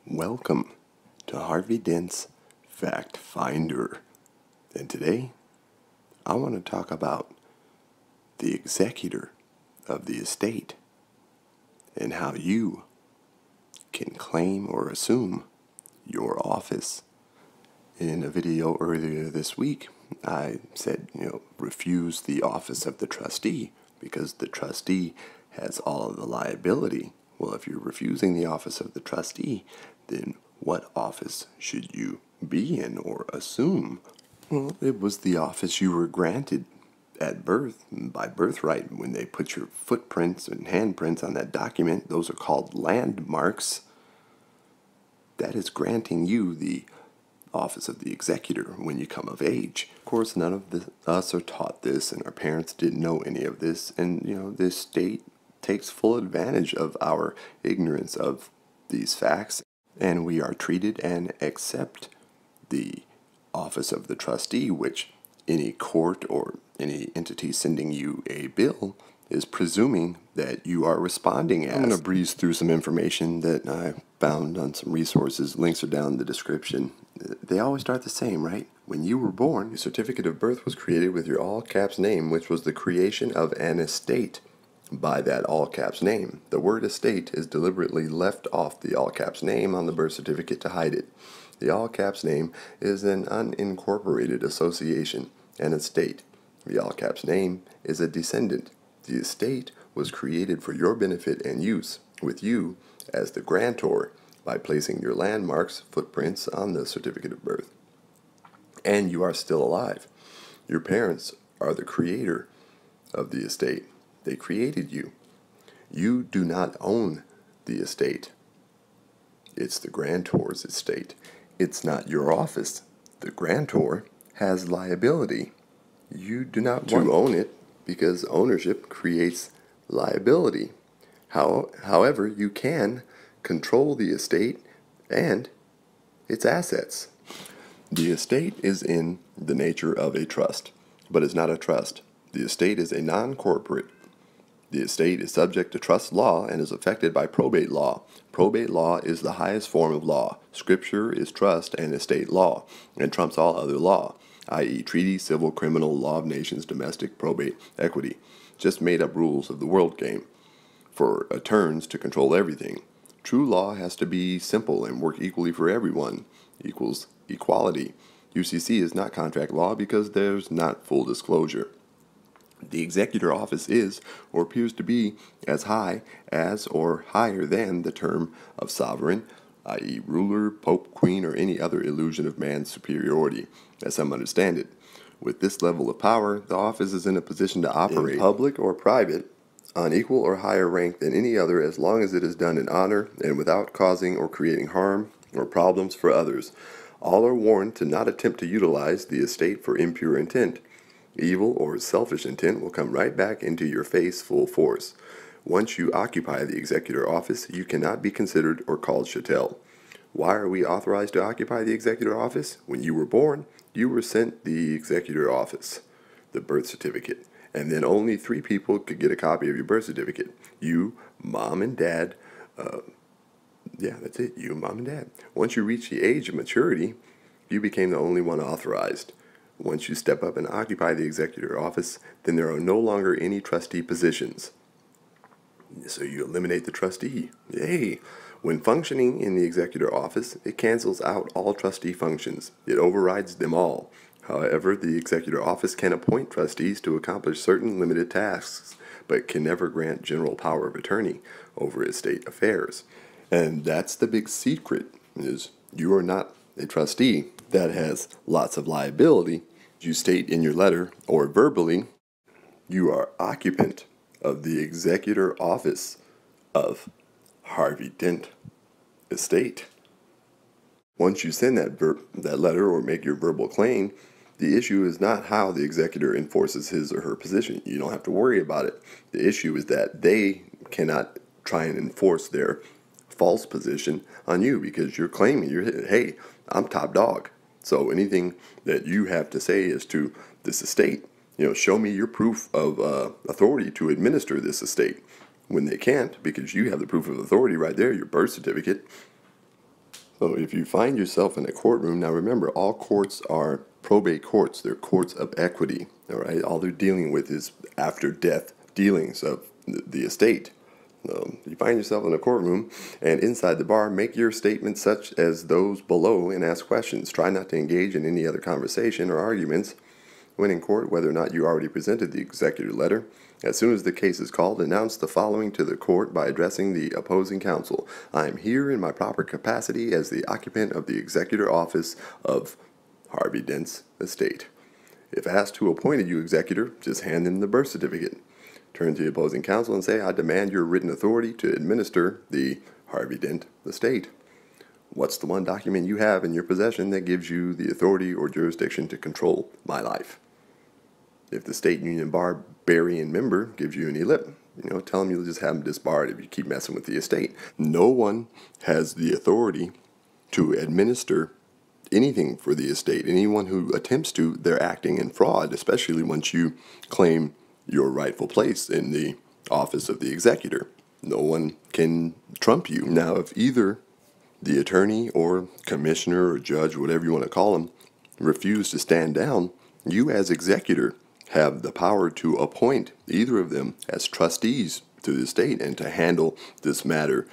Welcome to Harvey Dent's Fact Finder. And today, I want to talk about the executor of the estate and how you can claim or assume your office. In a video earlier this week, I said, refuse the office of the trustee because the trustee has all of the liability. Well, if you're refusing the office of the trustee, then what office should you be in or assume? Well, it was the office you were granted at birth, by birthright. When they put your footprints and handprints on that document, those are called landmarks. That is granting you the office of the executor when you come of age. Of course, none of us are taught this, and our parents didn't know any of this, and this state takes full advantage of our ignorance of these facts, and we are treated and accept the office of the trustee, which any court or any entity sending you a bill is presuming that you are responding as. I'm going to breeze through some information that I found on some resources. Links are down in the description. They always start the same, right? When you were born, your certificate of birth was created with your all-caps name, which was the creation of an estate by that all-caps name. The word estate is deliberately left off the all-caps name on the birth certificate to hide it. The all-caps name is an unincorporated association, an estate. The all-caps name is a descendant. The estate was created for your benefit and use, with you as the grantor, by placing your landmarks, footprints on the certificate of birth. And you are still alive. Your parents are the creator of the estate. They created you. You do not own the estate. It's the grantor's estate. It's not your office. The grantor has liability. You do not want to own it because ownership creates liability. However, you can control the estate and its assets. The estate is in the nature of a trust, but it's not a trust. The estate is a non-corporate. The estate is subject to trust law and is affected by probate law. Probate law is the highest form of law. Scripture is trust and estate law, and trumps all other law, i.e. treaty, civil, criminal, law of nations, domestic, probate, equity. Just made up rules of the world game for attorneys to control everything. True law has to be simple and work equally for everyone, equals equality. UCC is not contract law because there's not full disclosure. The executor office is, or appears to be, as high as or higher than the term of sovereign, i.e. ruler, pope, queen, or any other illusion of man's superiority, as some understand it. With this level of power, the office is in a position to operate, in public or private, on equal or higher rank than any other, as long as it is done in honor and without causing or creating harm or problems for others. All are warned to not attempt to utilize the estate for impure intent. Evil or selfish intent will come right back into your face full force. Once you occupy the executor office, you cannot be considered or called chattel. Why are we authorized to occupy the executor office? When you were born, you were sent the executor office, the birth certificate, and then only 3 people could get a copy of your birth certificate. You, mom, and dad. That's it. You, mom, and dad. Once you reach the age of maturity, you became the only one authorized. Once you step up and occupy the executor office, then there are no longer any trustee positions. So you eliminate the trustee. Yay! When functioning in the executor office, it cancels out all trustee functions. It overrides them all. However, the executor office can appoint trustees to accomplish certain limited tasks, but can never grant general power of attorney over estate affairs. And that's the big secret, is you are not a trustee that has lots of liability. You state in your letter or verbally, you are occupant of the executor office of Harvey Dent estate. Once you send that letter or make your verbal claim, the issue is not how the executor enforces his or her position. You don't have to worry about it. The issue is that they cannot try and enforce their false position on you because you're claiming, hey, I'm top dog. So anything that you have to say as to this estate, show me your proof of authority to administer this estate. When they can't, because you have the proof of authority right there, your birth certificate, So if you find yourself in a courtroom, now remember, all courts are probate courts. They're courts of equity, all right? All they're dealing with is after death dealings of the estate. You find yourself in a courtroom, and inside the bar, make your statements such as those below and ask questions. Try not to engage in any other conversation or arguments when in court, whether or not you already presented the executor letter. As soon as the case is called, announce the following to the court by addressing the opposing counsel. I am here in my proper capacity as the occupant of the Executor Office of Harvey Dent's estate. If asked who appointed you executor, just hand them the birth certificate. Turn to the opposing counsel and say, I demand your written authority to administer the Harvey Dent estate. What's the one document you have in your possession that gives you the authority or jurisdiction to control my life? If the state union barbarian member gives you any lip, tell them you'll just have them disbarred if you keep messing with the estate. No one has the authority to administer anything for the estate. Anyone who attempts to, they're acting in fraud, especially once you claim your rightful place in the office of the executor. No one can trump you. Now, if either the attorney or commissioner or judge, whatever you want to call them, refuse to stand down, you as executor have the power to appoint either of them as trustees to the estate and to handle this matter,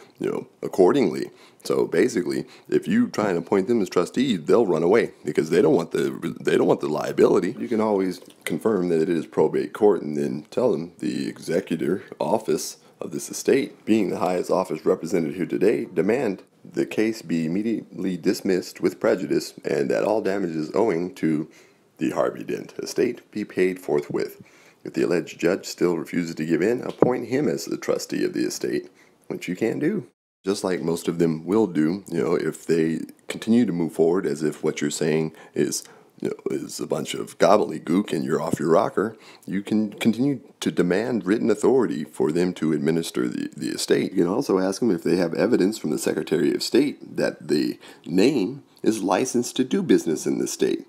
accordingly. So basically, if you try and appoint them as trustees, they'll run away because they don't want the liability. You can always confirm that it is probate court and then tell them the executor office of this estate, being the highest office represented here today, demand the case be immediately dismissed with prejudice and that all damages owing to the Harvey Dent estate be paid forthwith. If the alleged judge still refuses to give in, appoint him as the trustee of the estate, which you can do. Just like most of them will do, if they continue to move forward as if what you're saying is a bunch of gobbledygook and you're off your rocker, you can continue to demand written authority for them to administer the estate. You can also ask them if they have evidence from the Secretary of State that the name is licensed to do business in the state.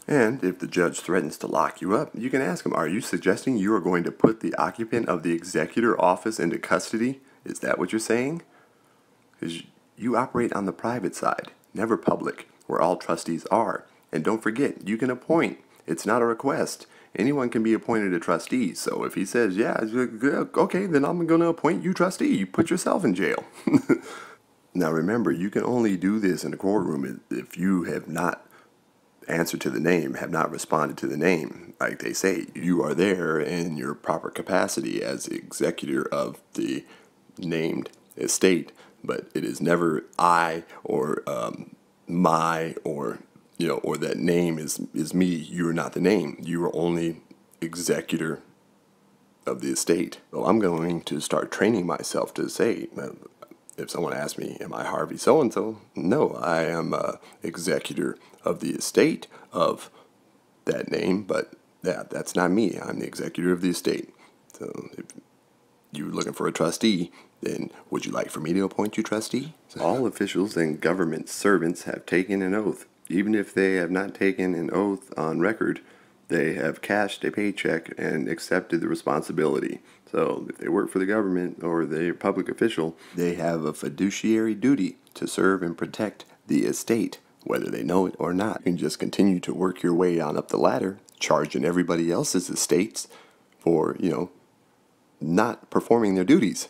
And if the judge threatens to lock you up, you can ask him, are you suggesting you are going to put the occupant of the executor office into custody? Is that what you're saying? Because you operate on the private side, never public, where all trustees are. And don't forget, you can appoint. It's not a request. Anyone can be appointed a trustee. So if he says, yeah, okay, then I'm going to appoint you trustee. You put yourself in jail. Now remember, you can only do this in a courtroom if you have not answered to the name, have not responded to the name. Like they say, you are there in your proper capacity as executor of the named estate, but it is never I or my or that name is me. You are not the name. You are only executor of the estate. So I'm going to start training myself to say, if someone asks me, am I Harvey so-and-so? No, I am executor of the estate of that name, but that's not me. I'm the executor of the estate. So if you're looking for a trustee, then would you like for me to appoint you trustee? All officials and government servants have taken an oath. Even if they have not taken an oath on record, they have cashed a paycheck and accepted the responsibility. So if they work for the government or they're a public official, they have a fiduciary duty to serve and protect the estate, whether they know it or not. You can just continue to work your way on up the ladder, charging everybody else's estates for, not performing their duties.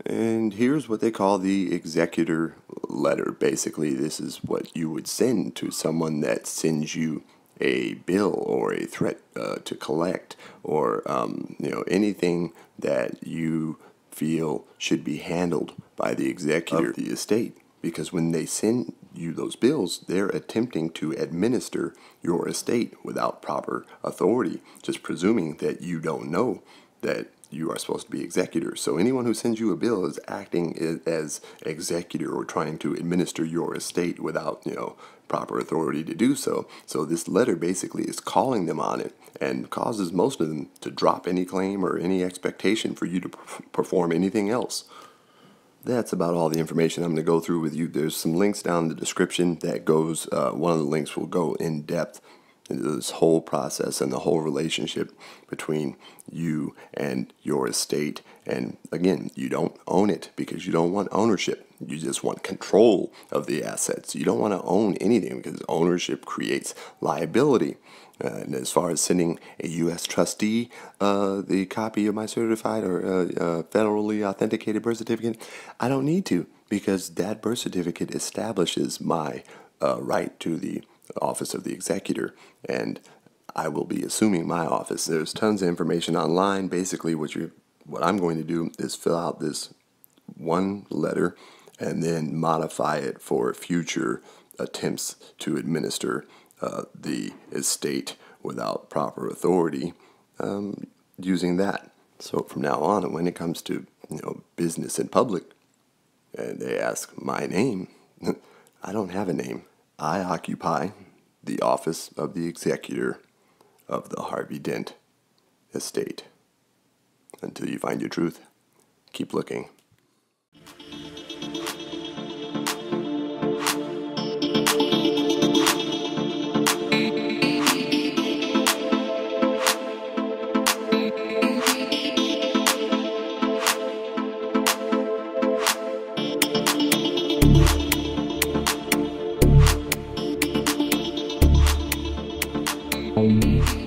And here's what they call the executor letter. Basically, this is what you would send to someone that sends you a bill or a threat to collect or anything that you feel should be handled by the executor of the estate. Because when they send you those bills, they're attempting to administer your estate without proper authority, just presuming that you don't know that you are supposed to be executor. So anyone who sends you a bill is acting as executor or trying to administer your estate without, proper authority to do so. So this letter basically is calling them on it and causes most of them to drop any claim or any expectation for you to perform anything else. That's about all the information I'm going to go through with you. There's some links down in the description that goes, one of the links will go in depth into this whole process and the whole relationship between you and your estate. And again, you don't own it because you don't want ownership. You just want control of the assets. You don't want to own anything because ownership creates liability. And as far as sending a U.S. trustee the copy of my certified or federally authenticated birth certificate, I don't need to, because that birth certificate establishes my right to the Office of the Executor, and I will be assuming my office. There's tons of information online. Basically, what I'm going to do is fill out this one letter and then modify it for future attempts to administer the estate without proper authority using that. So from now on, when it comes to business in public, and they ask my name, I don't have a name. I occupy the Office of the Executor of the Harvey Dent estate. Until you find your truth, keep looking. Bye.